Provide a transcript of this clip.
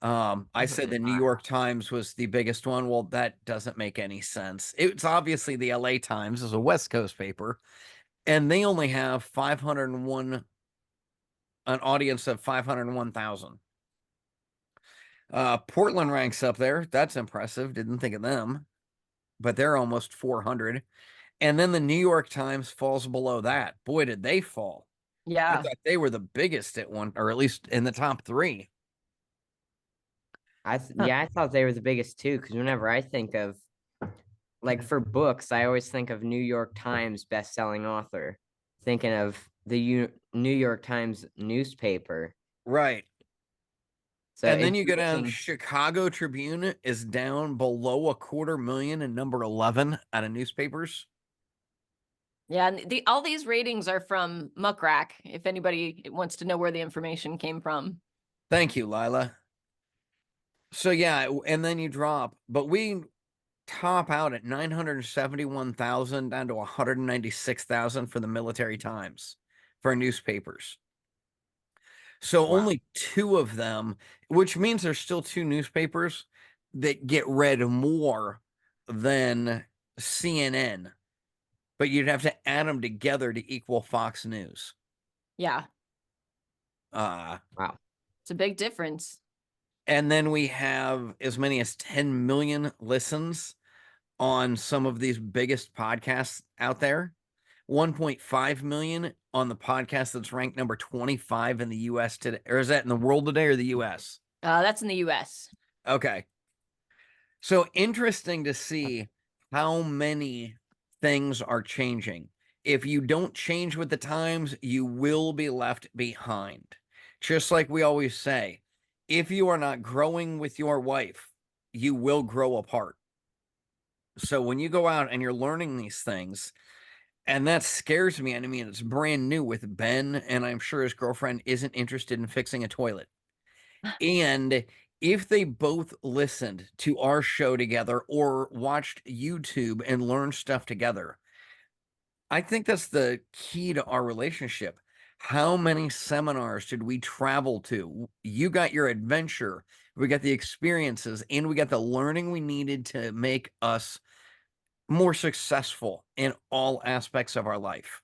I said the New York Times was the biggest one. Well, that doesn't make any sense. It's obviously the LA Times is a West Coast paper, and they only have 501, an audience of 501,000. Portland ranks up there. That's impressive. Didn't think of them, but they're almost 400. And then the New York Times falls below that. Boy, did they fall. I Yeah. thought they were the biggest at one, or at least in the top three. Huh. Yeah, I thought they were the biggest too, because whenever I think of like for books, I always think of New York Times best-selling author, thinking of the New York Times newspaper. Right. So And then it's you go down, amazing. Chicago Tribune is down below a 250,000 and number 11 out of newspapers. Yeah, and all these ratings are from Muck Rack, if anybody wants to know where the information came from. Thank you, Lila. So yeah, and then you drop, but we top out at 971,000 down to 196,000 for the Military Times for newspapers. So Wow. only two of them, which means there's still two newspapers that get read more than CNN, but you'd have to add them together to equal Fox News. Yeah, Wow. it's a big difference. And then we have as many as 10 million listens on some of these biggest podcasts out there. 1.5 million on the podcast that's ranked number 25 in the US today. Or is that in the world today or the US? That's in the US. Okay. So interesting to see how many things are changing. If you don't change with the times, you will be left behind. Just like we always say, if you are not growing with your wife, you will grow apart. So when you go out and you're learning these things, and that scares me. I mean, it's brand new with Ben, and I'm sure his girlfriend isn't interested in fixing a toilet. And if they both listened to our show together or watched YouTube and learned stuff together, I think that's the key to our relationship. How many seminars did we travel to? You got your adventure, we got the experiences, and we got the learning we needed to make us more successful in all aspects of our life.